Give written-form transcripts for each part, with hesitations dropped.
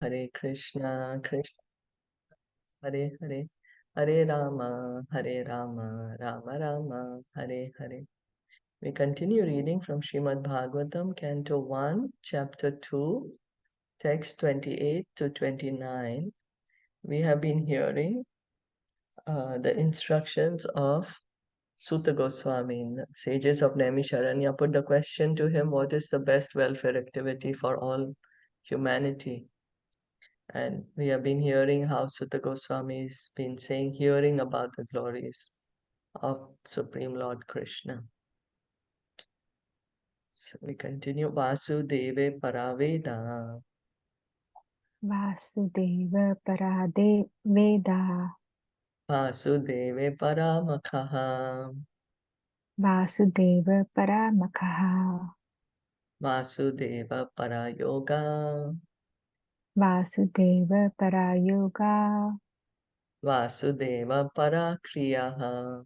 Hare Krishna, Krishna Hare Hare, Hare Rama, Hare Rama, Rama Rama, Hare Hare. We continue reading from Srimad Bhagavatam, Canto 1, Chapter 2, text 28 to 29. We have been hearing the instructions of Sutta Goswami. Sages of Naimisharanya put the question to him, what is the best welfare activity for all humanity? And we have been hearing how Sutta Goswami has been saying, hearing about the glories of Supreme Lord Krishna. So we continue. Vasudeve Paraveda. Vasudeva Parade Veda. Vasudeve Paramakaha. Vasudeva Paramakaha. Vasudeva Parayoga. Vasudeva Parayoga. Vasudeva Parakriyaha.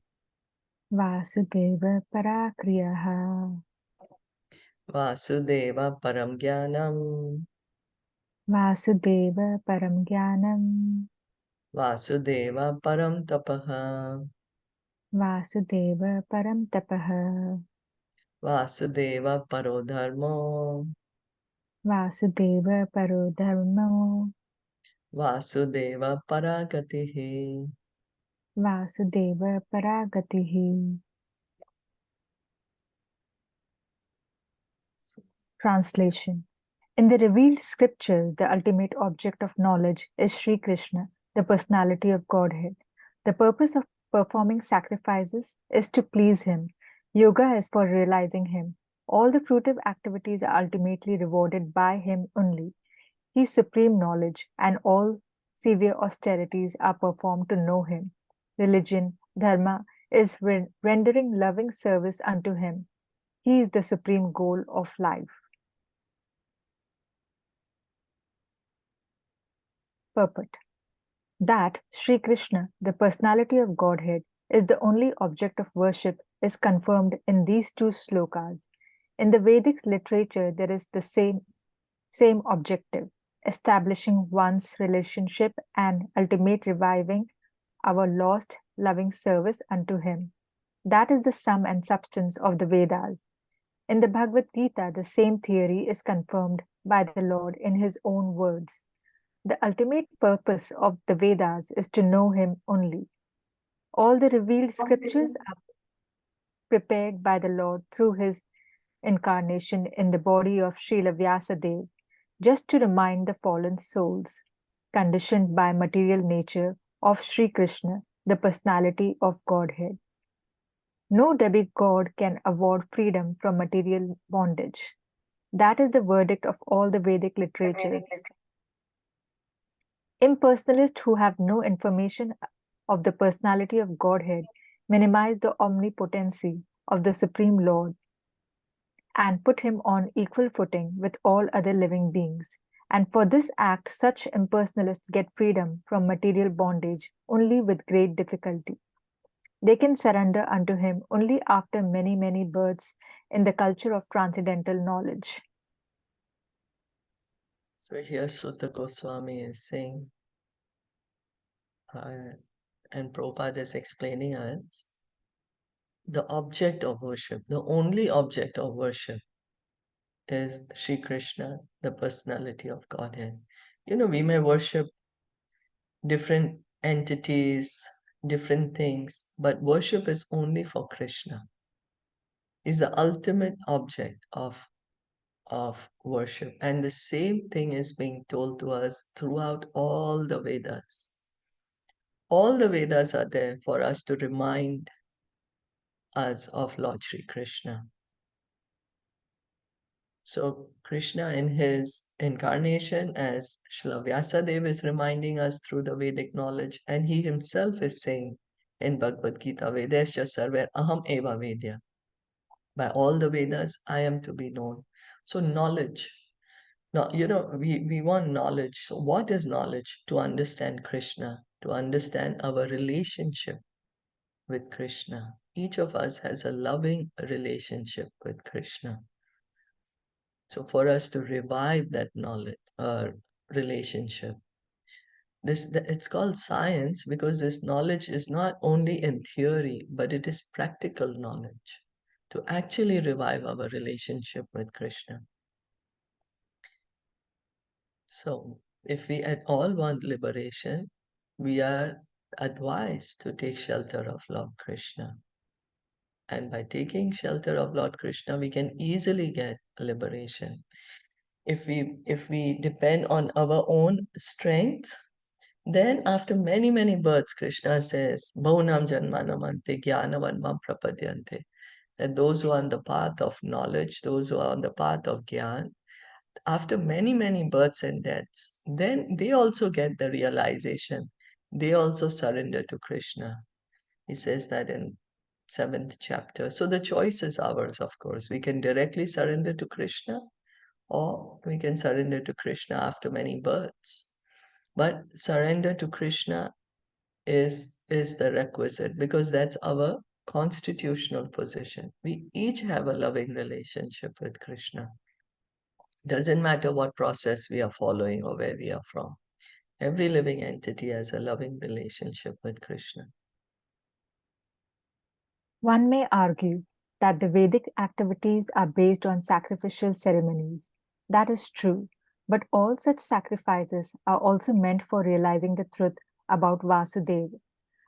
Vasudeva Parakriyaha. Vasudeva Param Jnanam. Vasudeva Param Jnanam. Vasudeva Param Tapaha. Vasudeva Param Tapaha. Vasudeva Parodharmo. Vasudeva Parodharmo. Vasudeva Paragatihi. Vasudeva Paragatihi. Translation. In the revealed scriptures, the ultimate object of knowledge is Sri Krishna, the personality of Godhead. The purpose of performing sacrifices is to please him. Yoga is for realizing him. All the fruitive activities are ultimately rewarded by him only. He is supreme knowledge, and all severe austerities are performed to know him. Religion, dharma, is rendering loving service unto him. He is the supreme goal of life. Purport. That Sri Krishna, the personality of Godhead, is the only object of worship is confirmed in these two slokas. In the Vedic literature, there is the same objective, establishing one's relationship and ultimate reviving our lost loving service unto him. That is the sum and substance of the Vedas. In the Bhagavad Gita, the same theory is confirmed by the Lord in his own words. The ultimate purpose of the Vedas is to know him only. All the revealed scriptures are prepared by the Lord through his incarnation in the body of Srila Vyasadeva, just to remind the fallen souls, conditioned by material nature, of Sri Krishna, the personality of Godhead. No demigod can award freedom from material bondage. That is the verdict of all the Vedic literatures. Impersonalists who have no information of the personality of Godhead minimize the omnipotency of the Supreme Lord and put him on equal footing with all other living beings. And for this act, such impersonalists get freedom from material bondage only with great difficulty. They can surrender unto him only after many, many births in the culture of transcendental knowledge. So here Sutta Goswami is saying, and Prabhupada is explaining us, the object of worship, the only object of worship is Sri Krishna, the personality of Godhead. You know, we may worship different entities, different things, but worship is only for Krishna. Is the ultimate object of worship. And the same thing is being told to us throughout all the Vedas. All the Vedas are there for us to remind us of Lord Sri Krishna. So Krishna in his incarnation, as Srila Vyasadeva is reminding us through the Vedic knowledge, and he himself is saying in Bhagavad Gita, Vedasya sarver aham eva vedya. By all the Vedas, I am to be known. So knowledge. Now, you know, we want knowledge. So what is knowledge? To understand Krishna, to understand our relationship with Krishna. Each of us has a loving relationship with Krishna. So for us to revive that knowledge, relationship. It's called science because this knowledge is not only in theory, but it is practical knowledge to actually revive our relationship with Krishna. So, if we at all want liberation, we are advised to take shelter of Lord Krishna. And by taking shelter of Lord Krishna, we can easily get liberation. If we depend on our own strength, then after many, many births, Krishna says, Bhaunam Janmanamante Jnanavanmam Prapadyante. That those who are on the path of knowledge, those who are on the path of Gyan, after many, many births and deaths, then they also get the realization. They also surrender to Krishna. He says that in 7th chapter. So the choice is ours, of course. We can directly surrender to Krishna, or we can surrender to Krishna after many births. But surrender to Krishna is the requisite because that's our constitutional position. We each have a loving relationship with Krishna. Doesn't matter what process we are following or where we are from. Every living entity has a loving relationship with Krishna. One may argue that the Vedic activities are based on sacrificial ceremonies. That is true, but all such sacrifices are also meant for realizing the truth about Vasudeva.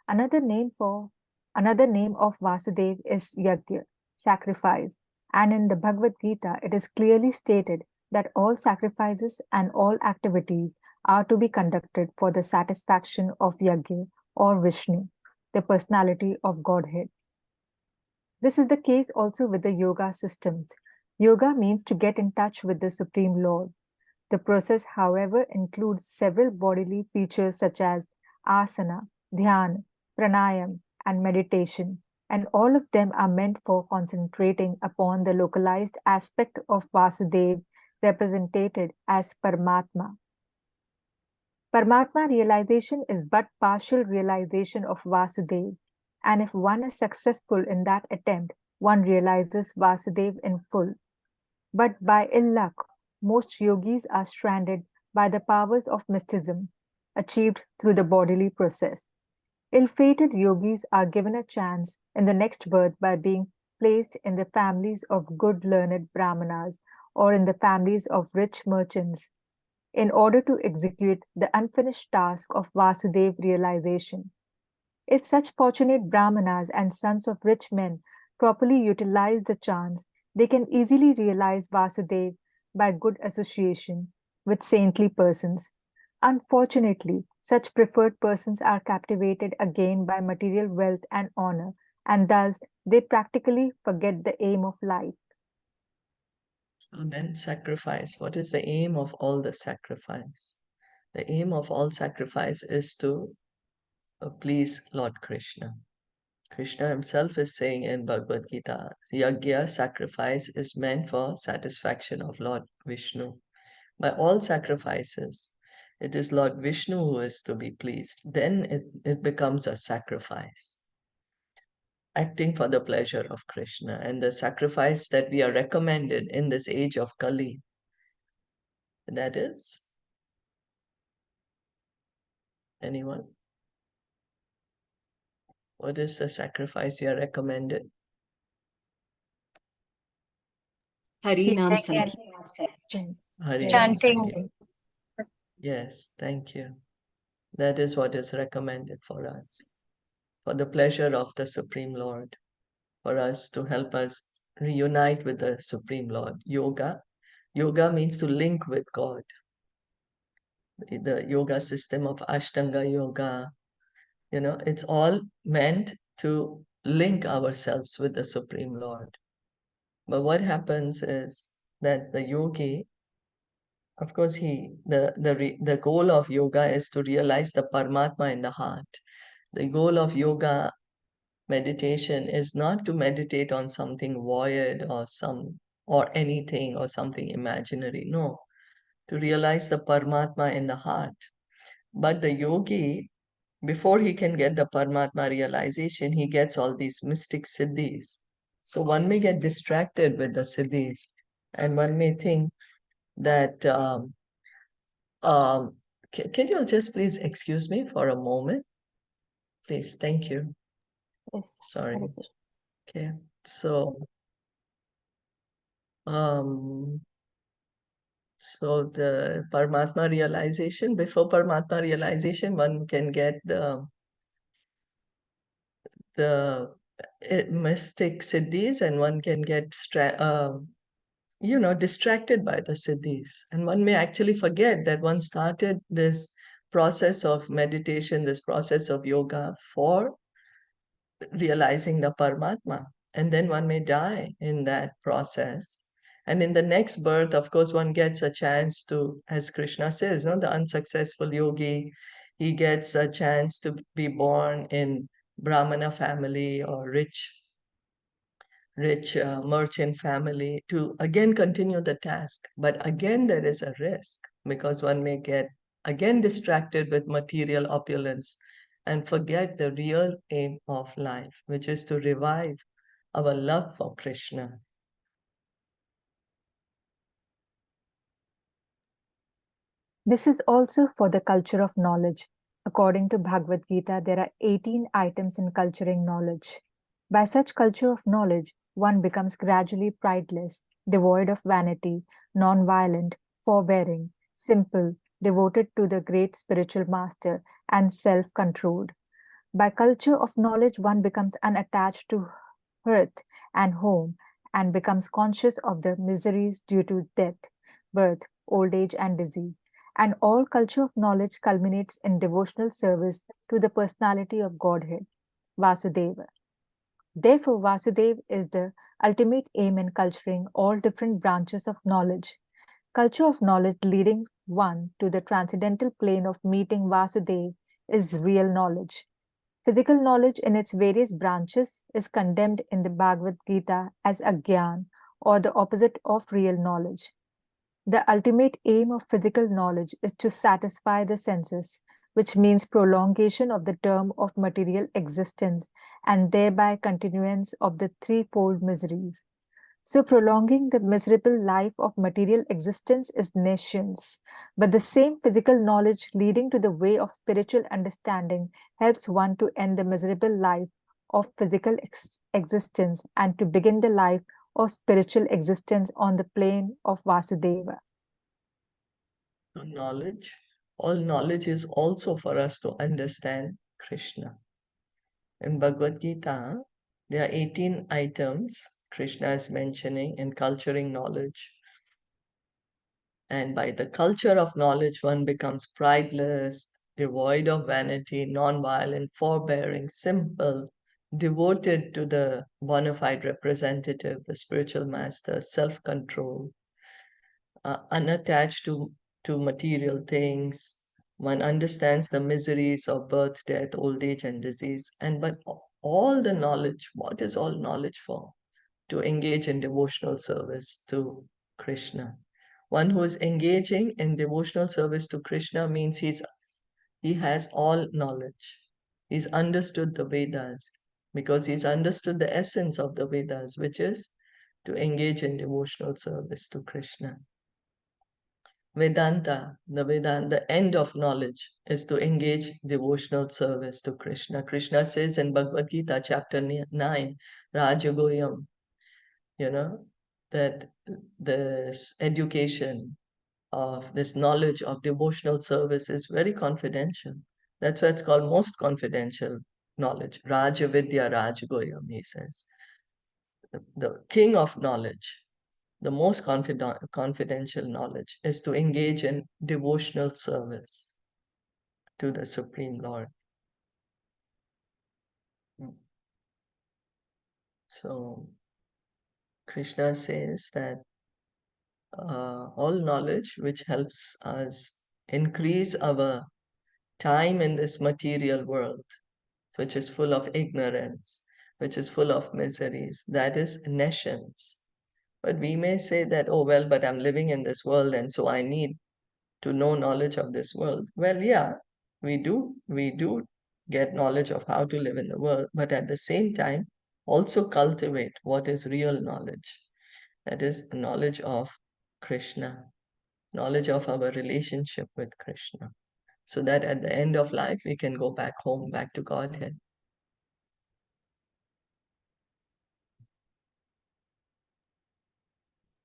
Another name of Vasudev is Yajna, sacrifice, and in the Bhagavad Gita it is clearly stated that all sacrifices and all activities are to be conducted for the satisfaction of Yajna or Vishnu, the personality of Godhead. This is the case also with the yoga systems. Yoga means to get in touch with the Supreme Lord. The process, however, includes several bodily features such as asana, dhyana, pranayam, and meditation, and all of them are meant for concentrating upon the localized aspect of Vasudeva represented as Paramatma. Paramatma realization is but partial realization of Vasudeva, and if one is successful in that attempt, one realizes Vasudeva in full. But by ill luck, most yogis are stranded by the powers of mysticism, achieved through the bodily process. Ill-fated yogis are given a chance in the next birth by being placed in the families of good learned brahmanas or in the families of rich merchants in order to execute the unfinished task of Vasudeva realization. If such fortunate brahmanas and sons of rich men properly utilize the chance, they can easily realize Vasudeva by good association with saintly persons. Unfortunately, such preferred persons are captivated again by material wealth and honor, and thus they practically forget the aim of life. So then sacrifice. What is the aim of all the sacrifice? The aim of all sacrifice is to please Lord Krishna. Krishna himself is saying in Bhagavad Gita, Yajna, sacrifice, is meant for satisfaction of Lord Vishnu. By all sacrifices, it is Lord Vishnu who is to be pleased. Then it becomes a sacrifice, acting for the pleasure of Krishna. And the sacrifice that we are recommended in this age of Kali, that is, anyone? What is the sacrifice we are recommended? Hari Nam Hearing Sankirtan. and Harinam Chanting. Sankirtan. Yes, thank you. That is what is recommended for us, for the pleasure of the Supreme Lord, for us to help us reunite with the Supreme Lord. Yoga means to link with God. The yoga system of Ashtanga Yoga, it's all meant to link ourselves with the Supreme Lord. But what happens is that the yogi, of course, the goal of yoga is to realize the Paramatma in the heart. The goal of yoga meditation is not to meditate on something void or anything or something imaginary. No, to realize the Paramatma in the heart. But the yogi, before he can get the Paramatma realization, he gets all these mystic siddhis. So one may get distracted with the siddhis, and one may think that Can you just please excuse me for a moment? Please, thank you. Yes. Sorry. Hare Krishna. Okay, so the Paramatma realization, before Paramatma realization, one can get the mystic siddhis, and one can get distracted by the siddhis, and one may actually forget that one started this process of meditation, this process of yoga for realizing the Paramatma, and then one may die in that process. And in the next birth, of course, one gets a chance to, as Krishna says, no, the unsuccessful yogi, he gets a chance to be born in Brahmana family or rich merchant family to again continue the task. But again, there is a risk because one may get again distracted with material opulence and forget the real aim of life, which is to revive our love for Krishna. This is also for the culture of knowledge. According to Bhagavad Gita, there are 18 items in culturing knowledge. By such culture of knowledge, one becomes gradually prideless, devoid of vanity, non-violent, forbearing, simple, devoted to the great spiritual master, and self-controlled. By culture of knowledge, one becomes unattached to earth and home and becomes conscious of the miseries due to death, birth, old age, and disease. And all culture of knowledge culminates in devotional service to the personality of Godhead, Vasudeva. Therefore, Vasudeva is the ultimate aim in culturing all different branches of knowledge. Culture of knowledge leading one to the transcendental plane of meeting Vasudeva is real knowledge. Physical knowledge in its various branches is condemned in the Bhagavad Gita as agyan, or the opposite of real knowledge. The ultimate aim of physical knowledge is to satisfy the senses, which means prolongation of the term of material existence and thereby continuance of the threefold miseries. So, prolonging the miserable life of material existence is nescience, but the same physical knowledge leading to the way of spiritual understanding helps one to end the miserable life of physical existence and to begin the life of spiritual existence on the plane of Vasudeva. So all knowledge is also for us to understand Krishna. In Bhagavad Gita, there are 18 items Krishna is mentioning in culturing knowledge. And by the culture of knowledge, one becomes prideless, devoid of vanity, non-violent, forbearing, simple, devoted to the bona fide representative, the spiritual master, self-control, unattached to material things. One understands the miseries of birth, death, old age, and disease. And but all the knowledge, what is all knowledge for? To engage in devotional service to Krishna. One who is engaging in devotional service to Krishna means he has all knowledge. He's understood the Vedas because he's understood the essence of the Vedas, which is to engage in devotional service to Krishna. Vedanta, the end of knowledge is to engage devotional service to Krishna. Krishna says in Bhagavad Gita, chapter 9, Rajagoyam, that this education of this knowledge of devotional service is very confidential. That's why it's called most confidential knowledge. Raja Vidya Rajgoyam, he says. The king of knowledge, the most confidential knowledge is to engage in devotional service to the Supreme Lord. So Krishna says that all knowledge which helps us increase our time in this material world, which is full of ignorance, which is full of miseries, that is nescience. But we may say that, oh, well, but I'm living in this world and so I need to know knowledge of this world. Well, yeah, we do. We do get knowledge of how to live in the world, but at the same time, also cultivate what is real knowledge. That is knowledge of Krishna. knowledge of our relationship with Krishna, so that at the end of life we can go back home, back to Godhead.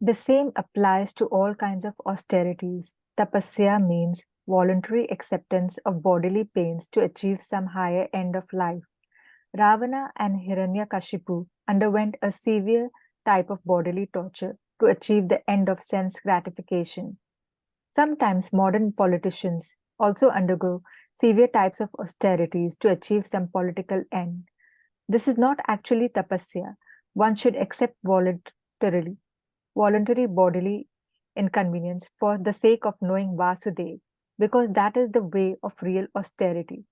The same applies to all kinds of austerities. Tapasya means voluntary acceptance of bodily pains to achieve some higher end of life. Ravana and Hiranyakashipu underwent a severe type of bodily torture to achieve the end of sense gratification. Sometimes modern politicians also undergo severe types of austerities to achieve some political end. This is not actually tapasya. One should accept voluntary bodily inconvenience for the sake of knowing Vasudev, because that is the way of real austerity.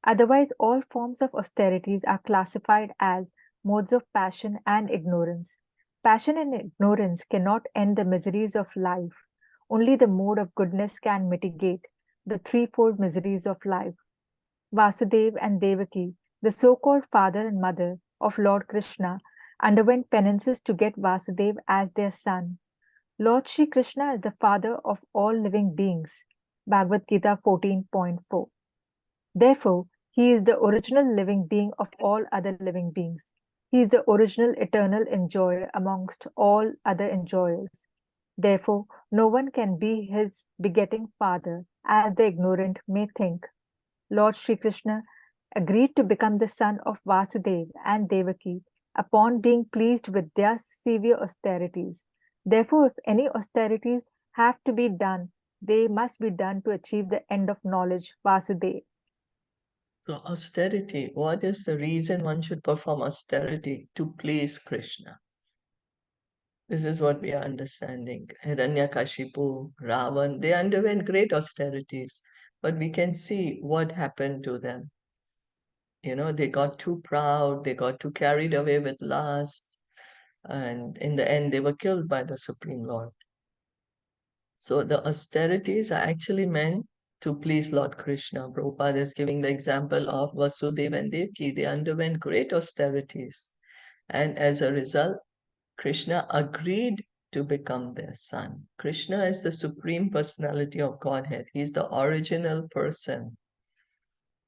Otherwise, all forms of austerities are classified as modes of passion and ignorance. Passion and ignorance cannot end the miseries of life. Only the mode of goodness can mitigate the threefold miseries of life. Vasudev and Devaki, the so-called father and mother of Lord Krishna, underwent penances to get Vasudev as their son. Lord Shri Krishna is the father of all living beings. Bhagavad Gita 14.4. Therefore, he is the original living being of all other living beings. He is the original eternal enjoyer amongst all other enjoyers. Therefore, no one can be his begetting father, as the ignorant may think. Lord Shri Krishna agreed to become the son of Vasudev and Devaki upon being pleased with their severe austerities. Therefore, if any austerities have to be done, they must be done to achieve the end of knowledge, Vasudev. So austerity, what is the reason one should perform austerity? To please Krishna. This is what we are understanding. Hiranyakashipu, Ravan, they underwent great austerities, but we can see what happened to them. They got too proud, they got too carried away with lust, and in the end, they were killed by the Supreme Lord. So the austerities are actually meant to please Lord Krishna. Prabhupada is giving the example of Vasudeva and Devaki. They underwent great austerities. And as a result, Krishna agreed to become their son. Krishna is the Supreme Personality of Godhead. He's the original person.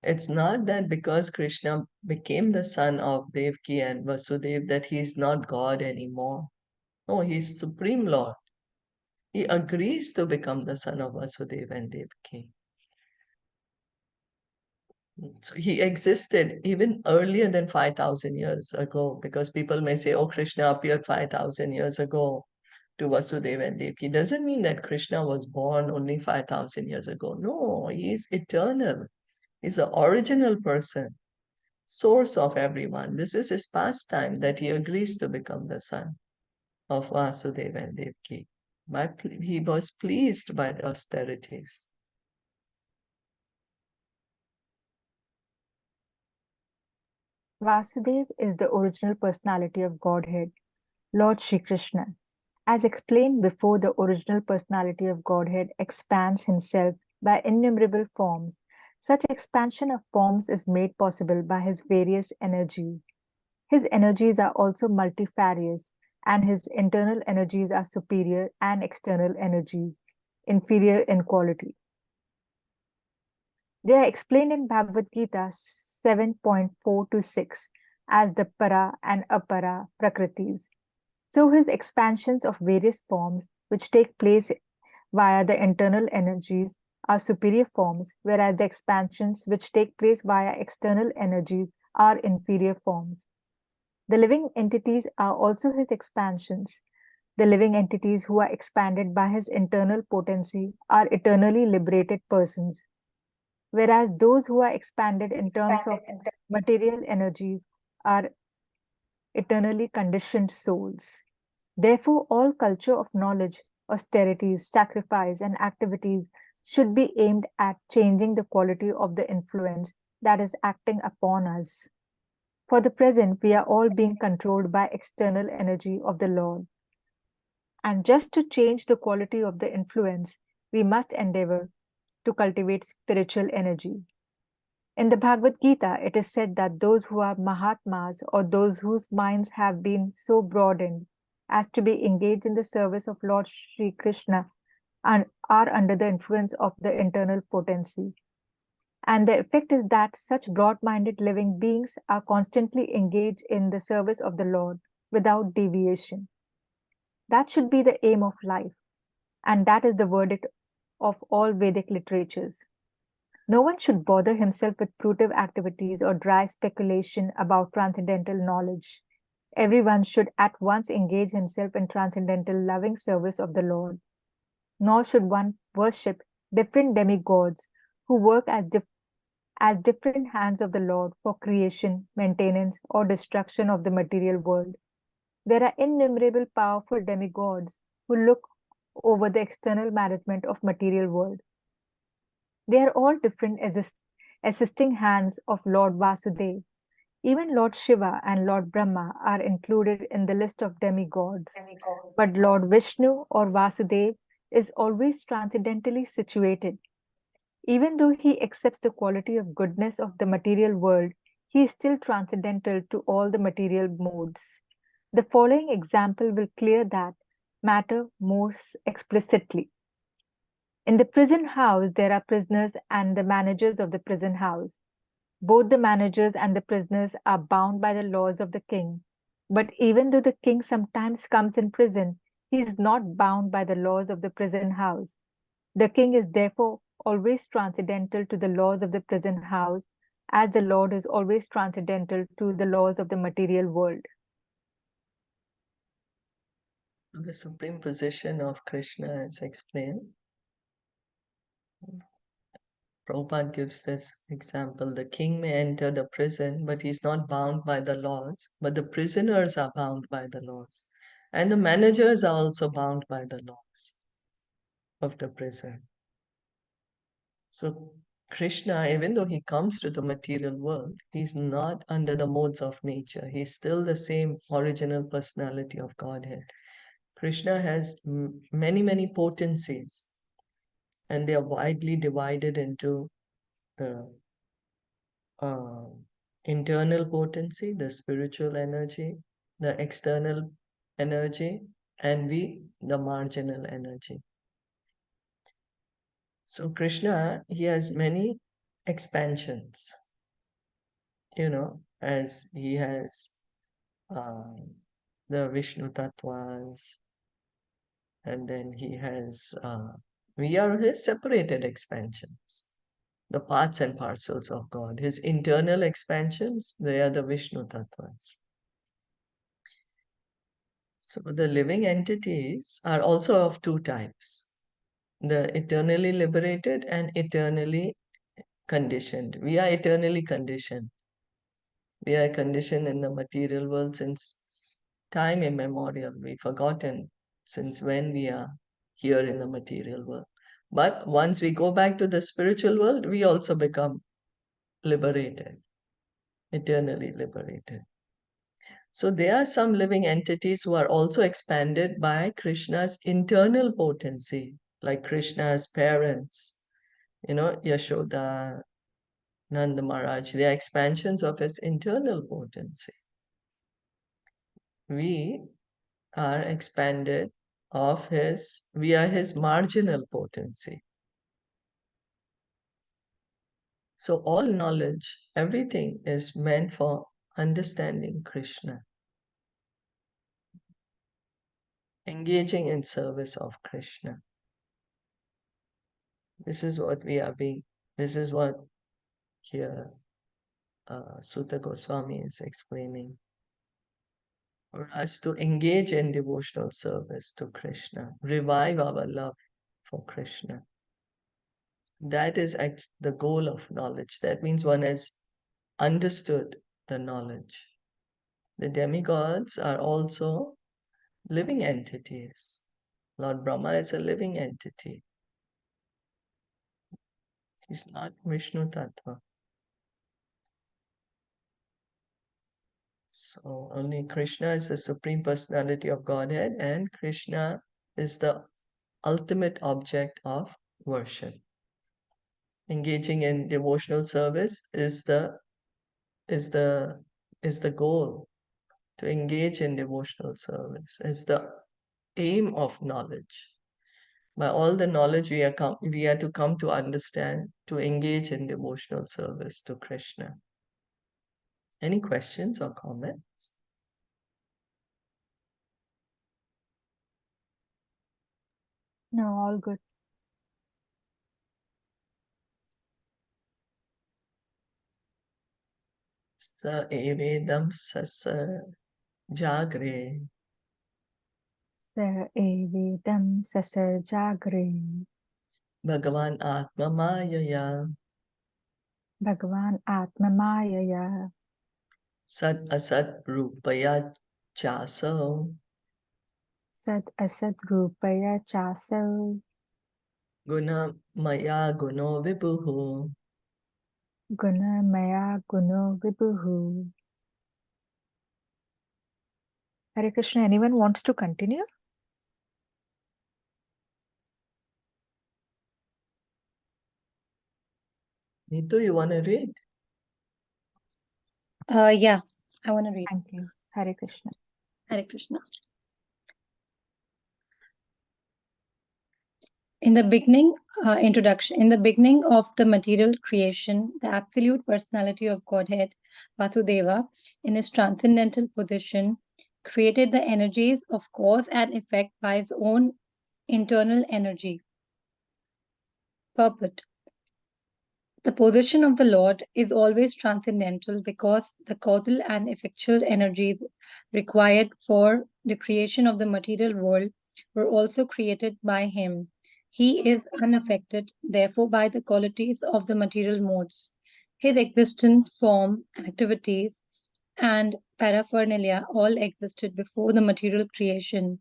It's not that because Krishna became the son of Devaki and Vasudeva that he's not God anymore. No, he's Supreme Lord. He agrees to become the son of Vasudeva and Devaki. So he existed even earlier than 5,000 years ago, because people may say, oh, Krishna appeared 5,000 years ago to Vasudeva and Devaki. Doesn't mean that Krishna was born only 5,000 years ago. No, he is eternal. He's the original person, source of everyone. This is his pastime that he agrees to become the son of Vasudeva and Devaki. He was pleased by the austerities. Vasudev is the original personality of Godhead, Lord Shri Krishna. As explained before, the original personality of Godhead expands himself by innumerable forms. Such expansion of forms is made possible by his various energies. His energies are also multifarious, and his internal energies are superior and external energies, inferior in quality. They are explained in Bhagavad Gita 7.4 to 6 as the para and apara prakritis. So his expansions of various forms which take place via the internal energies are superior forms, whereas the expansions which take place via external energies are inferior forms. The living entities are also his expansions. The living entities who are expanded by his internal potency are eternally liberated persons, whereas those who are expanded in terms of material energies are eternally conditioned souls. Therefore, all culture of knowledge, austerities, sacrifice, and activities should be aimed at changing the quality of the influence that is acting upon us. For the present, we are all being controlled by external energy of the Lord. And just to change the quality of the influence, we must endeavor to cultivate spiritual energy. In the Bhagavad Gita, it is said that those who are Mahatmas, or those whose minds have been so broadened as to be engaged in the service of Lord Sri Krishna, and are under the influence of the internal potency. And the effect is that such broad-minded living beings are constantly engaged in the service of the Lord without deviation. That should be the aim of life, and that is the verdict of all Vedic literatures. No one should bother himself with fruitive activities or dry speculation about transcendental knowledge. Everyone should at once engage himself in transcendental loving service of the Lord. Nor should one worship different demigods who work as different hands of the Lord for creation, maintenance, or destruction of the material world. There are innumerable powerful demigods who look over the external management of material world. They are all different assisting hands of Lord Vasudeva. Even Lord Shiva and Lord Brahma are included in the list of demigods. But Lord Vishnu or Vasudeva is always transcendentally situated. Even though he accepts the quality of goodness of the material world, he is still transcendental to all the material modes. The following example will clear that matter more explicitly. In the prison house, there are prisoners and the managers of the prison house. Both the managers and the prisoners are bound by the laws of the king. But even though the king sometimes comes in prison, he is not bound by the laws of the prison house. The king is therefore always transcendental to the laws of the prison house, as the Lord is always transcendental to the laws of the material world. The supreme position of Krishna is explained. Prabhupada gives this example. The king may enter the prison, but he's not bound by the laws, but the prisoners are bound by the laws. And the managers are also bound by the laws of the prison. So Krishna, even though he comes to the material world, he's not under the modes of nature. He's still the same original personality of Godhead. Krishna has many, many potencies, and they are widely divided into the internal potency, the spiritual energy, the external energy, and the marginal energy. So Krishna, he has many expansions, as he has the Vishnu Tattvas, and then he has, we are his separated expansions, the parts and parcels of God. His internal expansions, they are the Vishnu Tattvas. So the living entities are also of two types, the eternally liberated and eternally conditioned. We are eternally conditioned. We are conditioned in the material world since time immemorial. We've forgotten since when we are here in the material world. But once we go back to the spiritual world, we also become liberated, eternally liberated. So there are some living entities who are also expanded by Krishna's internal potency, like Krishna's parents, Yashoda, Nanda Maharaj. They are expansions of his internal potency. We are expanded we are his marginal potency. So all knowledge, everything is meant for understanding Krishna, engaging in service of Krishna. This is what this is what here Sutta Goswami is explaining. For us to engage in devotional service to Krishna, revive our love for Krishna. That is the goal of knowledge. That means one has understood the knowledge. The demigods are also living entities. Lord Brahma is a living entity. He's not Vishnu Tattva. So only Krishna is the Supreme Personality of Godhead, and Krishna is the ultimate object of worship. Engaging in devotional service is the goal. To engage in devotional service is the aim of knowledge. By all the knowledge we are to come to understand, to engage in devotional service to Krishna. Any questions or comments? No, all good. Sa evedam sasa jagre Sa evedam sasarjagre Bhagavan Atma Mayaya Bhagavan Atmamayaya Sat Asat Rupaya Chaso Sat Asat Rupaya Chaso Guna Maya Guno Vibhuhu. Guna Maya Guno Vibhuhu. Hare Krishna, anyone wants to continue? Neetu, you want to read? Yeah, I want to read. Thank you. Hare Krishna. Hare Krishna. In the beginning, introduction. In the beginning of the material creation, the absolute personality of Godhead, Vasudeva, in his transcendental position, created the energies of cause and effect by his own internal energy. Purport. The position of the Lord is always transcendental because the causal and effectual energies required for the creation of the material world were also created by Him. He is unaffected, therefore, by the qualities of the material modes. His existence, form, activities, and paraphernalia all existed before the material creation.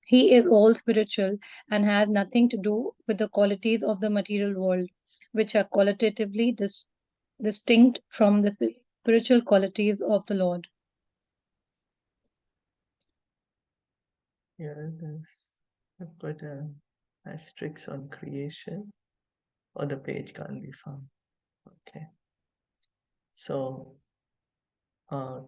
He is all spiritual and has nothing to do with the qualities of the material world, which are qualitatively distinct from the spiritual qualities of the Lord. Yeah, I put an asterisk on creation, or the page can't be found. Okay. So,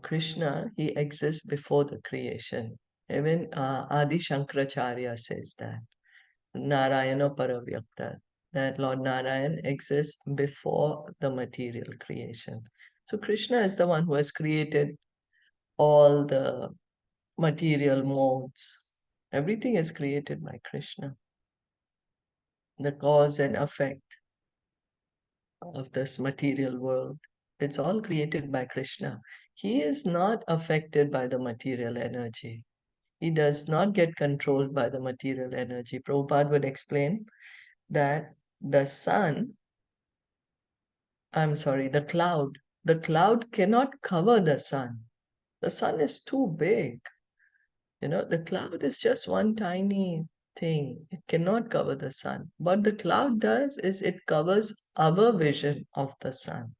Krishna, he exists before the creation. Even Adi Shankaracharya says that. Narayana Paravyakta, that Lord Narayan exists before the material creation. So Krishna is the one who has created all the material modes. Everything is created by Krishna. The cause and effect of this material world, it's all created by Krishna. He is not affected by the material energy. He does not get controlled by the material energy. Prabhupada would explain that the sun, the cloud cannot cover the sun. The sun is too big. The cloud is just one tiny thing. It cannot cover the sun. What the cloud does is it covers our vision of the sun.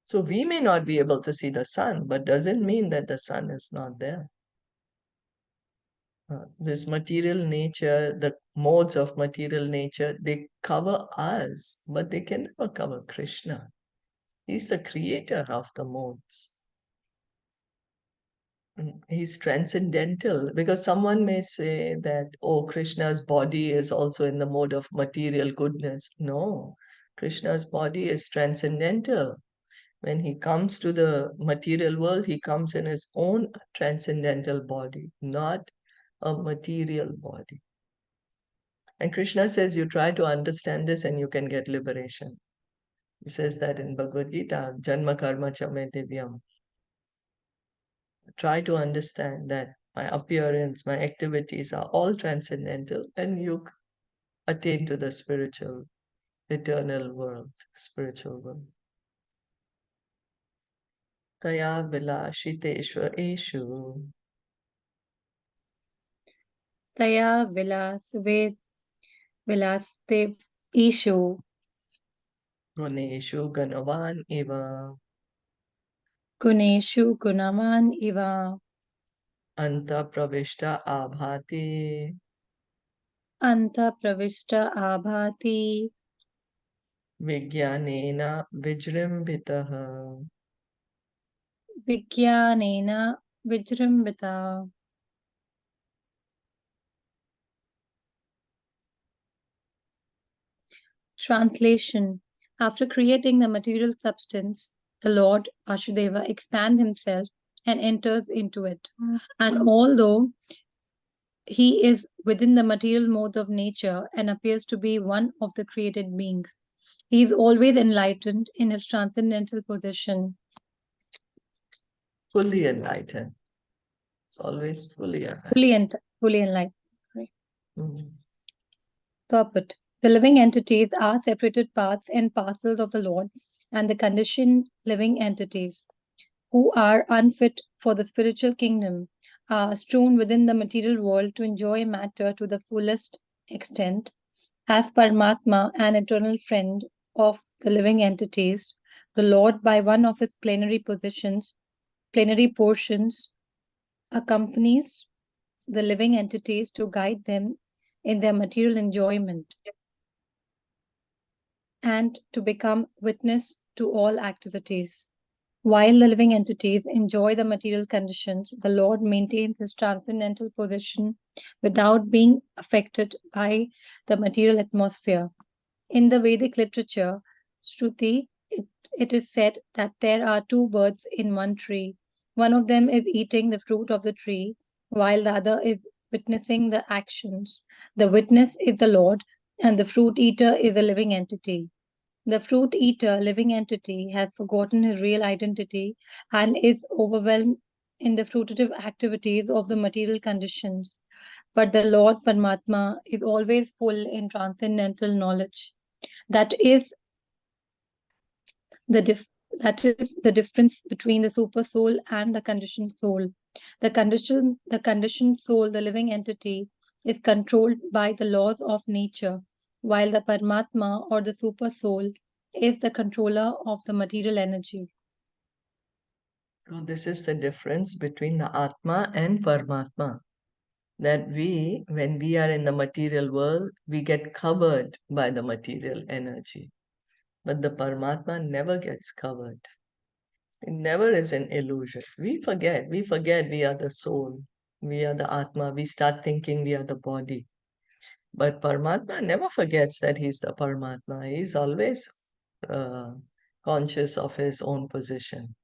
So we may not be able to see the sun, but doesn't mean that the sun is not there. This material nature, the modes of material nature, they cover us, but they can never cover Krishna. He's the creator of the modes. He's transcendental, because someone may say that, oh, Krishna's body is also in the mode of material goodness. No, Krishna's body is transcendental. When he comes to the material world, he comes in his own transcendental body, not a material body. And Krishna says, you try to understand this and you can get liberation. He says that in Bhagavad Gita, Janma Karma Chame Divyam. Try to understand that my appearance, my activities are all transcendental, and you attain to the spiritual, eternal world, spiritual world. Taya Vilashiteshva Eshu Taya vilastev ishu Guneshu Ganavan Eva guneshu gunaman iva Anta Pravishta Abhati anta pravishta abhati Vijnanena Vijrimbitaha. vigyanena vijrimbita. Translation. After creating the material substance, the Lord Vasudeva expands himself and enters into it. And although he is within the material modes of nature and appears to be one of the created beings, he is always enlightened in his transcendental position. Fully enlightened. It's always fully enlightened. Fully enlightened. Sorry. Mhm. Purport. The living entities are separated parts and parcels of the Lord, and the conditioned living entities, who are unfit for the spiritual kingdom, are strewn within the material world to enjoy matter to the fullest extent. As Paramatma, an eternal friend of the living entities, the Lord, by one of his plenary portions, accompanies the living entities to guide them in their material enjoyment and to become witness to all activities. While the living entities enjoy the material conditions, the Lord maintains his transcendental position without being affected by the material atmosphere. In the Vedic literature, Shruti, it is said that there are two birds in one tree. One of them is eating the fruit of the tree, while the other is witnessing the actions. The witness is the Lord, and the fruit eater is a living entity. The fruit eater, living entity, has forgotten his real identity and is overwhelmed in the fruitive activities of the material conditions. But the Lord Paramatma is always full in transcendental knowledge. That is the that is the difference between the super soul and the conditioned soul. The conditioned soul, the living entity, is controlled by the laws of nature, while the Paramatma or the super soul is the controller of the material energy. So this is the difference between the Atma and Paramatma. That when we are in the material world, we get covered by the material energy. But the Paramatma never gets covered. It never is an illusion. We forget we are the soul. We are the Atma. We start thinking we are the body. But Paramatma never forgets that he's the Paramatma. He's always uh, conscious of his own position.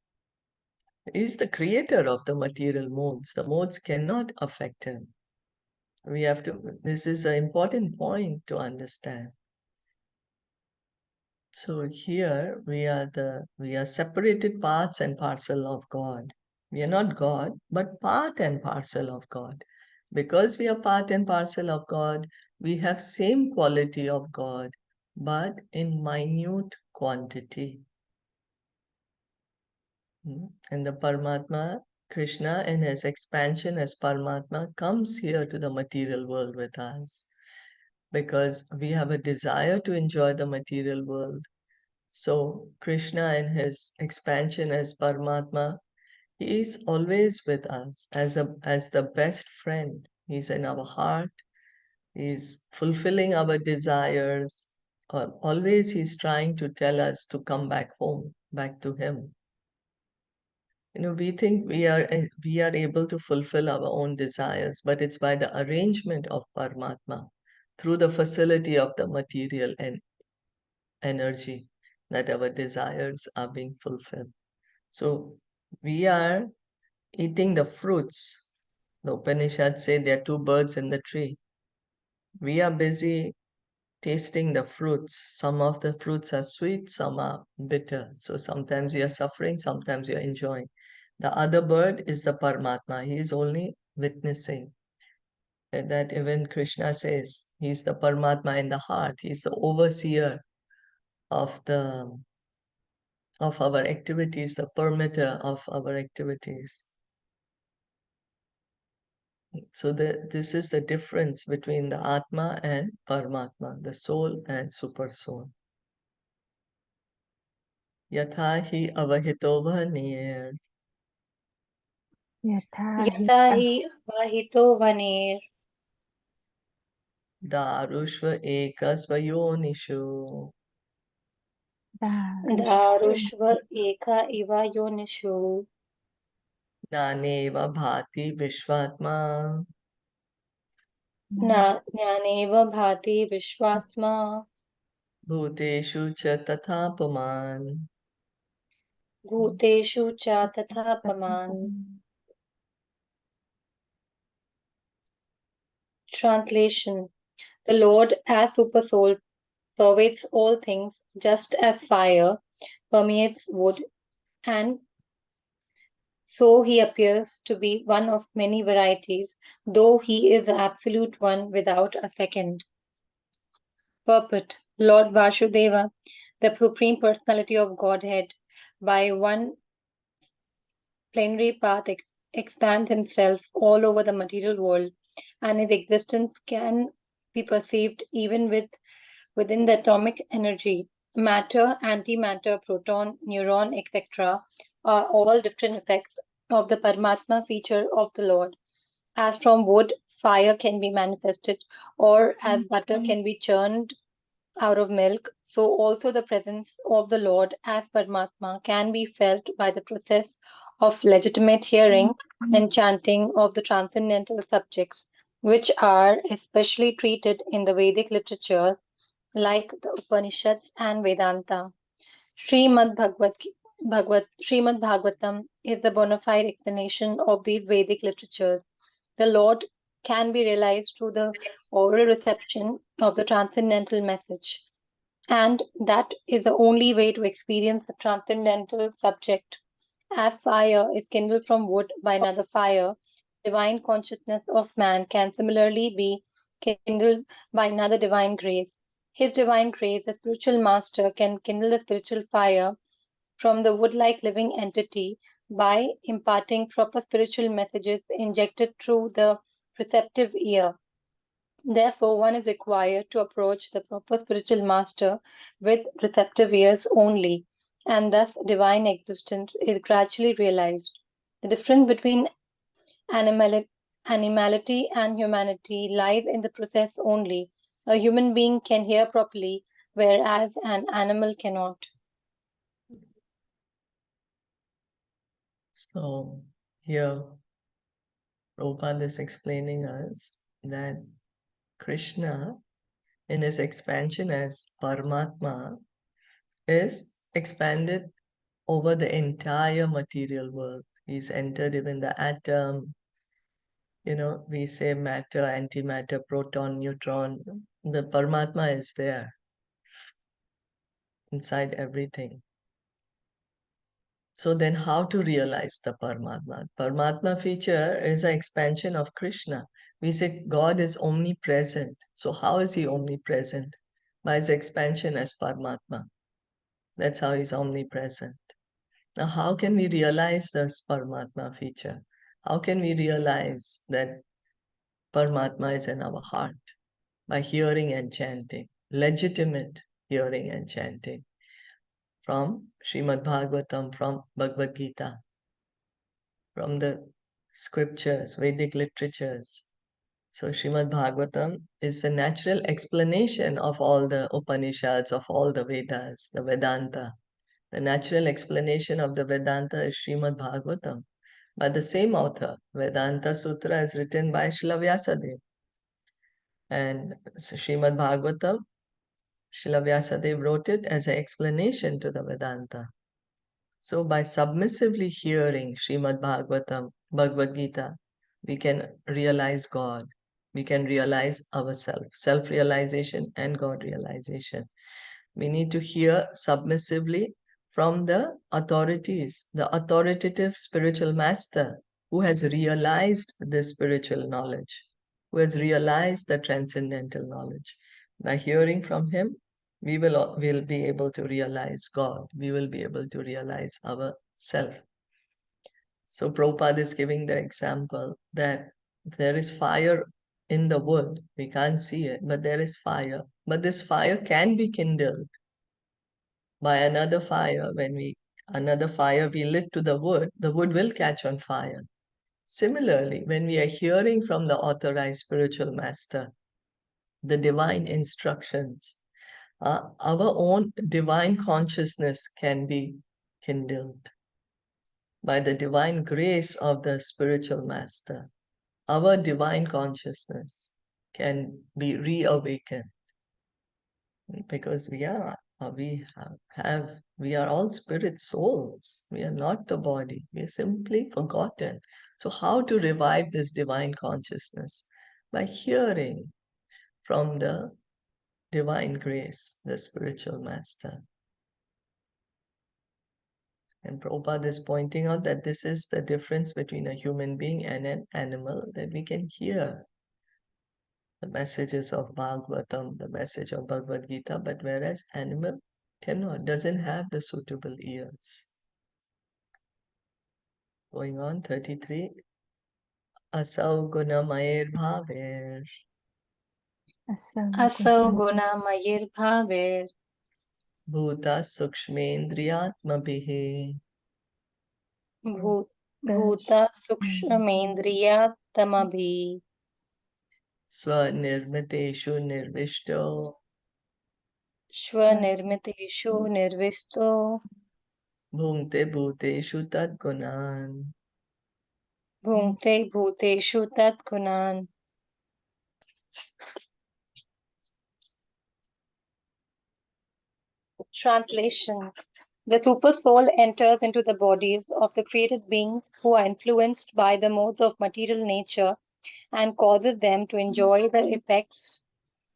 He's the creator of the material modes. The modes cannot affect him. This is an important point to understand. So here we are separated parts and parcel of God. We are not God, but part and parcel of God. Because we are part and parcel of God, we have same quality of God, but in minute quantity. And the Paramatma, Krishna, in his expansion as Paramatma, comes here to the material world with us because we have a desire to enjoy the material world. So Krishna in his expansion as Paramatma, he is always with us as the best friend. He's in our heart. He's fulfilling our desires. Always he's trying to tell us to come back home, back to him. We think we are able to fulfill our own desires, but it's by the arrangement of Paramatma through the facility of the material and energy that our desires are being fulfilled. So we are eating the fruits. The Upanishads say there are two birds in the tree. We are busy tasting the fruits. Some of the fruits are sweet, some are bitter. So sometimes we are suffering, sometimes we are enjoying. The other bird is the Paramatma. He is only witnessing. That even Krishna says, he's the Paramatma in the heart. He's the overseer of our activities, the permitter of our activities. So this is the difference between the Atma and Paramatma, the soul and super soul. Yatha hi avahito vanir. Yatha hi Yata hi avahito vanir Darushva ekasvayonishu. darushva eka iva yonishu Naneva bhati vishvatma. na jnaneva bhati vishwatma Bhuteshu cha tatha puman. Bhuteshu cha tatha paman. Translation. The Lord as Super Soul pervades all things just as fire permeates wood, and so he appears to be one of many varieties, though he is the absolute one without a second. Purport. Lord Vasudeva, the Supreme Personality of Godhead, by one plenary path expands himself all over the material world, and his existence can be perceived even within the atomic energy. Matter, antimatter, proton, neuron, etc., are all different effects of the Paramatma feature of the Lord. As from wood, fire can be manifested, or as butter can be churned out of milk, so also the presence of the Lord as Paramatma can be felt by the process of legitimate hearing and chanting of the transcendental subjects, which are especially treated in the Vedic literature like the Upanishads and Vedanta. Srimad Bhagavatam is the bona fide explanation of these Vedic literatures. The Lord can be realized through the oral reception of the transcendental message, and that is the only way to experience the transcendental subject. As fire is kindled from wood by another fire, divine consciousness of man can similarly be kindled by another divine grace. His divine grace, the spiritual master, can kindle the spiritual fire from the wood like living entity by imparting proper spiritual messages injected through the receptive ear. Therefore, one is required to approach the proper spiritual master with receptive ears only, and thus divine existence is gradually realized. The difference between animali- animality and humanity lies in the process only. A human being can hear properly, whereas an animal cannot. So here Prabhupada is explaining us that Krishna, in his expansion as Paramatma, is expanded over the entire material world. He's entered even the atom. We say matter, antimatter, proton, neutron. The Paramatma is there inside everything. So then how to realize the Paramatma? Paramatma feature is an expansion of Krishna. We say God is omnipresent. So how is he omnipresent? By his expansion as Paramatma. That's how he's omnipresent. Now, how can we realize this Paramatma feature? How can we realize that Paramatma is in our heart? By hearing and chanting, legitimate hearing and chanting from Srimad Bhagavatam, from Bhagavad Gita, from the scriptures, Vedic literatures. So Srimad Bhagavatam is the natural explanation of all the Upanishads, of all the Vedas, the Vedanta. The natural explanation of the Vedanta is Srimad Bhagavatam by the same author. Vedanta Sutra is written by Srila Vyasadeva. And Srimad Bhagavatam, Srila Vyasadeva wrote it as an explanation to the Vedanta. So by submissively hearing Srimad Bhagavatam, Bhagavad Gita, we can realize God. We can realize ourselves, self-realization and God realization. We need to hear submissively from the authorities, the authoritative spiritual master who has realized this spiritual knowledge, who has realized the transcendental knowledge. By hearing from him, will be able to realize God. We will be able to realize ourself. So Prabhupada is giving the example that if there is fire in the wood, we can't see it, but there is fire. But this fire can be kindled by another fire. Another fire we lit to the wood will catch on fire. Similarly, when we are hearing from the authorized spiritual master, the divine instructions, our own divine consciousness can be kindled by the divine grace of the spiritual master. Our divine consciousness can be reawakened. because we are all spirit souls. We are not the body. We are simply forgotten. So how to revive this divine consciousness? By hearing from the divine grace, the spiritual master. And Prabhupada is pointing out that this is the difference between a human being and an animal, that we can hear the messages of Bhagavatam, the message of Bhagavad Gita, but whereas animal doesn't have the suitable ears. Going on, 33. Asau gunamayer bhaver. Asau guna mayir bhaver. Bhuta sukshmendriyatmabhihi. Bhuta sukshmendriya tamabhi. Swanirmiteshu nirvishto. Shvanirmiteshu nirvisto. Bhumte bhuteshu tadgunan. Bhumte bhuteshu tatgunan. Translation. The super soul enters into the bodies of the created beings who are influenced by the modes of material nature and causes them to enjoy the effects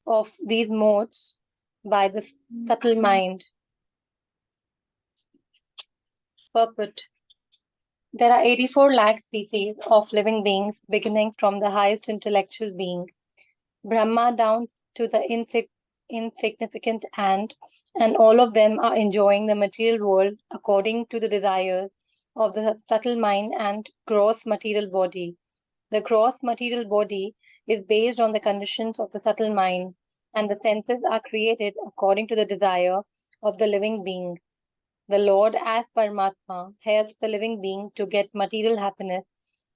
of these modes by the subtle mind. Purport. There are 84 lakh species of living beings, beginning from the highest intellectual being, Brahma, down to the insignificant ant, and all of them are enjoying the material world according to the desires of the subtle mind and gross material body. The gross material body is based on the conditions of the subtle mind, and the senses are created according to the desire of the living being. The Lord, as Paramatma, helps the living being to get material happiness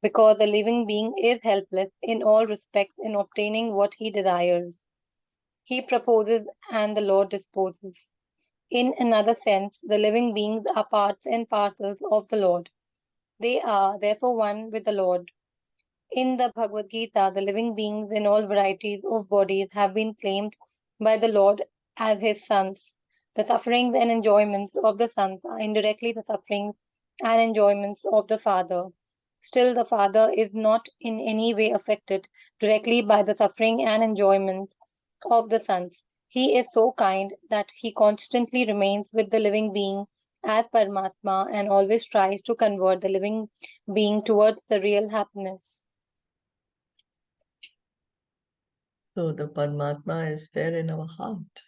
because the living being is helpless in all respects in obtaining what he desires. He proposes and the Lord disposes. In another sense, the living beings are parts and parcels of the Lord. They are therefore one with the Lord. In the Bhagavad Gita, the living beings in all varieties of bodies have been claimed by the Lord as his sons. The sufferings and enjoyments of the sons are indirectly the sufferings and enjoyments of the father. Still, the father is not in any way affected directly by the suffering and enjoyment of the sons. He is so kind that he constantly remains with the living being as Paramatma and always tries to convert the living being towards the real happiness. So the Paramatma is there in our heart.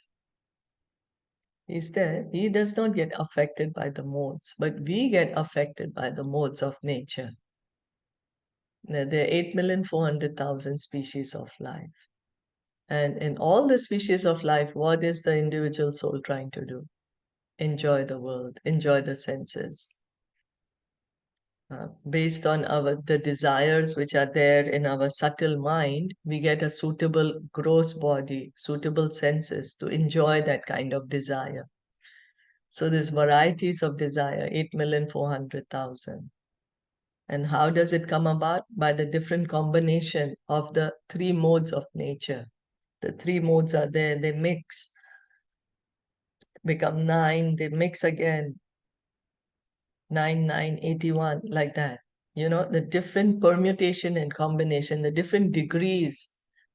He's there. He does not get affected by the modes, but we get affected by the modes of nature. There are 8,400,000 species of life. And in all the species of life, what is the individual soul trying to do? Enjoy the world, enjoy the senses. Based on the desires which are there in our subtle mind, we get a suitable gross body, suitable senses to enjoy that kind of desire. So there's varieties of desire, 8,400,000. And how does it come about? By the different combination of the three modes of nature. The three modes are there, they mix, become 9, they mix again, 9, 9, 81, like that. You know, the different permutation and combination, the different degrees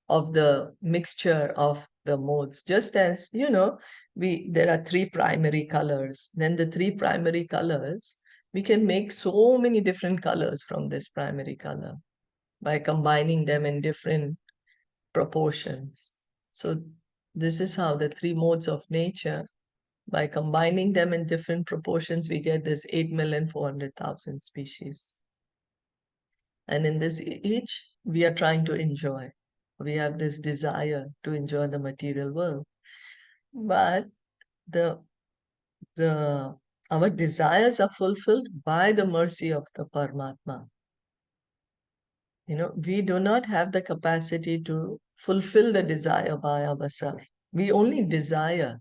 of the mixture of the modes. Just as, you know, there are three primary colors. Then the three primary colors, we can make so many different colors from this primary color by combining them in different proportions. So this is how the three modes of nature, by combining them in different proportions, we get this 8,400,000 species. And in this each, we are trying to enjoy. We have this desire to enjoy the material world. But our desires are fulfilled by the mercy of the Paramatma. You know, we do not have the capacity to fulfill the desire by ourselves. We only desire.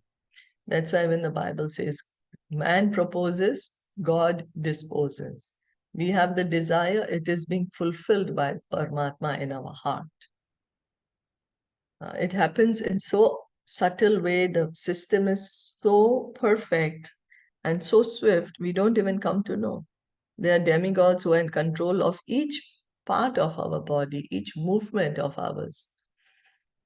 That's why when the Bible says, man proposes, God disposes. We have the desire, it is being fulfilled by Paramatma in our heart. It happens in so subtle way, the system is so perfect and so swift, we don't even come to know. There are demigods who are in control of each part of our body, each movement of ours.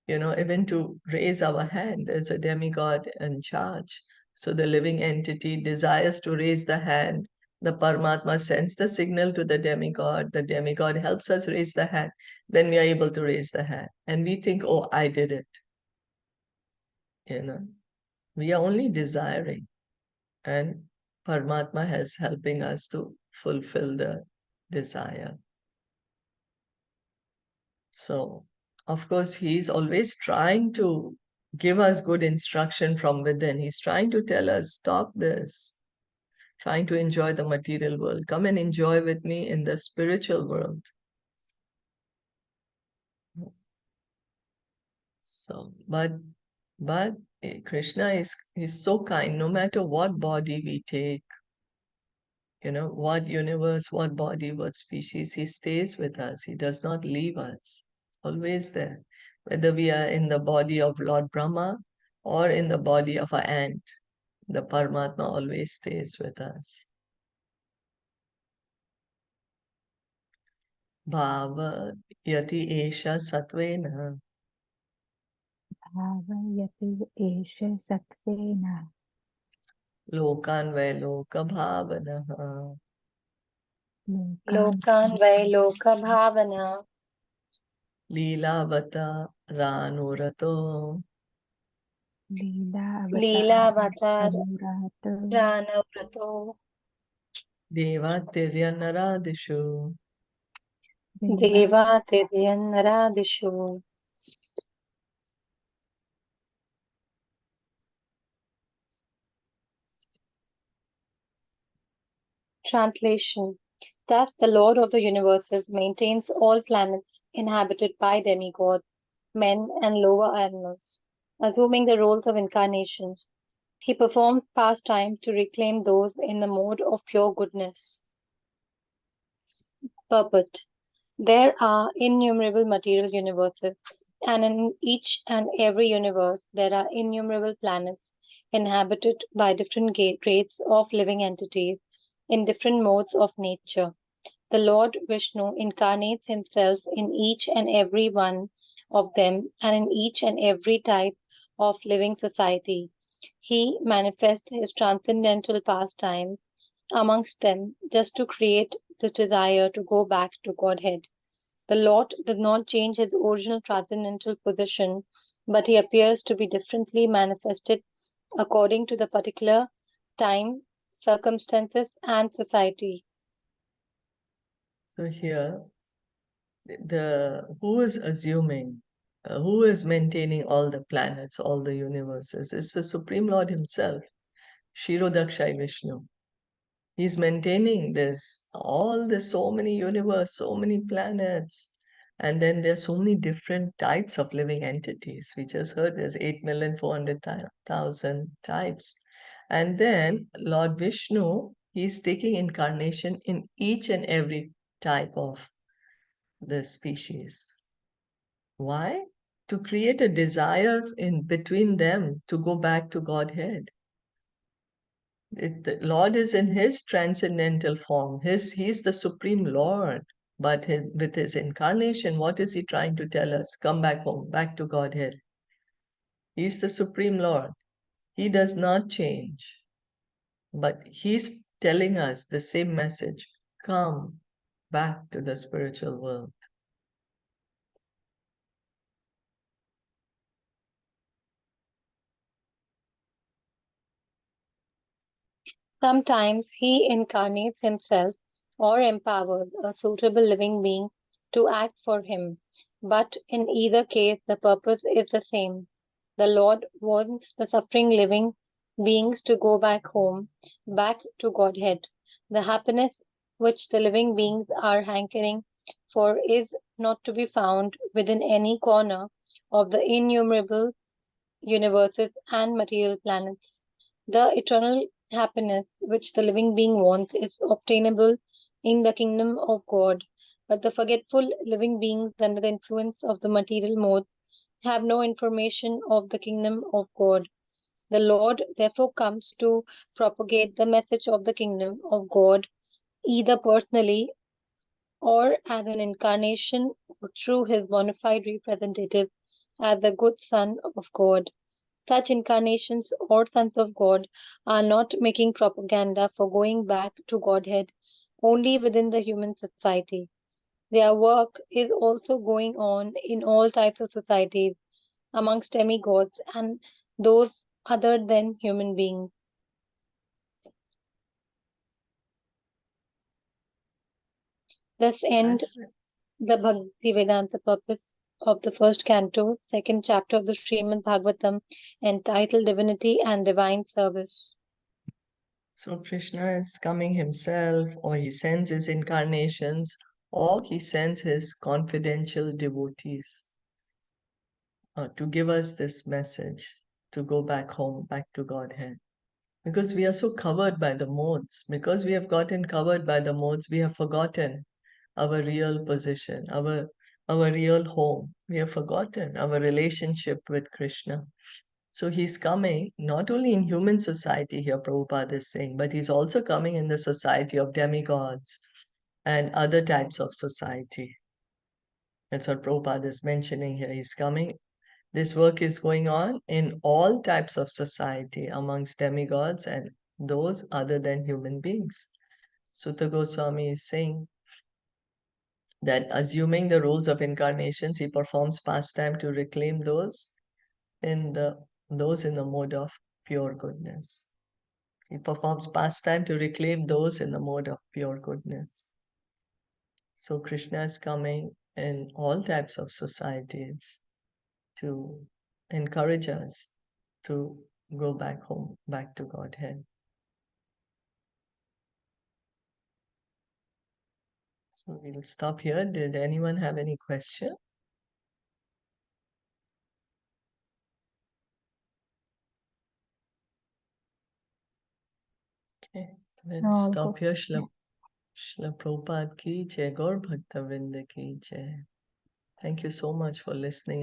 Even to raise our hand, there's a demigod in charge. So the living entity desires to raise the hand. The Paramatma sends the signal to the demigod helps us raise the hand. Then we are able to raise the hand. And we think, oh, I did it. We are only desiring. And Paramatma is helping us to fulfill the desire. So, of course, he's always trying to give us good instruction from within. He's trying to tell us, stop this, trying to enjoy the material world. Come and enjoy with me in the spiritual world. So, but Krishna is so kind. No matter what body we take, what universe, what body, what species, he stays with us. He does not leave us. Always there. Whether we are in the body of Lord Brahma or in the body of an ant, the Paramatma always stays with us. Bhava yati esha satvena. Bhavayati esha satvena. Lokan vai loka bhavanaha. Lokan vai loka bhavana. Leelavata ranurato. Leela Ranavrato. Devatirya naradishu. Deva Tiryannaradishu. Translation. Thus, the Lord of the universes maintains all planets inhabited by demigods, men, and lower animals, assuming the roles of incarnation. He performs pastimes to reclaim those in the mode of pure goodness. Purport. There are innumerable material universes, and in each and every universe there are innumerable planets inhabited by different grades of living entities in different modes of nature. The Lord Vishnu incarnates himself in each and every one of them and in each and every type of living society. He manifests his transcendental pastimes amongst them just to create this desire to go back to Godhead. The Lord does not change his original transcendental position, but he appears to be differently manifested according to the particular time, circumstances, and society. So here, who is assuming, who is maintaining all the planets, all the universes? It's the Supreme Lord himself, Shirodakshai Vishnu. He's maintaining this, so many universe, so many planets. And then there's so many different types of living entities. We just heard there's 8,400,000 types. And then Lord Vishnu, he's taking incarnation in each and every type of the species. Why? To create a desire in between them to go back to Godhead. The Lord is in his transcendental form. He's the Supreme Lord. But with his incarnation, what is he trying to tell us? Come back home, back to Godhead. He's the Supreme Lord. He does not change. But he's telling us the same message. Come back to the spiritual world. Sometimes he incarnates himself or empowers a suitable living being to act for him, but in either case the purpose is the same. The Lord wants the suffering living beings to go back home, back to Godhead. The happiness which the living beings are hankering for is not to be found within any corner of the innumerable universes and material planets. The eternal happiness which the living being wants is obtainable in the kingdom of God, but the forgetful living beings under the influence of the material modes have no information of the kingdom of God. The Lord therefore comes to propagate the message of the kingdom of God, either personally or as an incarnation or through his bona fide representative as the good Son of God. Such incarnations or sons of God are not making propaganda for going back to Godhead only within the human society. Their work is also going on in all types of societies, amongst demigods and those other than human beings. Thus end That's the Bhaktivedanta purpose of the first canto, second chapter of the Srimad Bhagavatam, entitled Divinity and Divine Service. So Krishna is coming himself, or he sends his incarnations, or he sends his confidential devotees to give us this message, to go back home, back to Godhead. Because we are so covered by the modes, because we have gotten covered by the modes, we have forgotten our real position, our real home. We have forgotten our relationship with Krishna. So he's coming not only in human society here, Prabhupada is saying, but he's also coming in the society of demigods and other types of society. That's what Prabhupada is mentioning here. He's coming. This work is going on in all types of society amongst demigods and those other than human beings. Sutta Goswami is saying that assuming the roles of incarnations, he performs pastime to reclaim those in the mode of pure goodness. He performs pastime to reclaim those in the mode of pure goodness. So Krishna is coming in all types of societies to encourage us to go back home, back to Godhead. So we'll stop here. Did anyone have any question? Okay, let's All stop good. here. Shla Prabhupada ki jai, Gaur Bhakta Vrinda ki jai. Thank you so much for listening.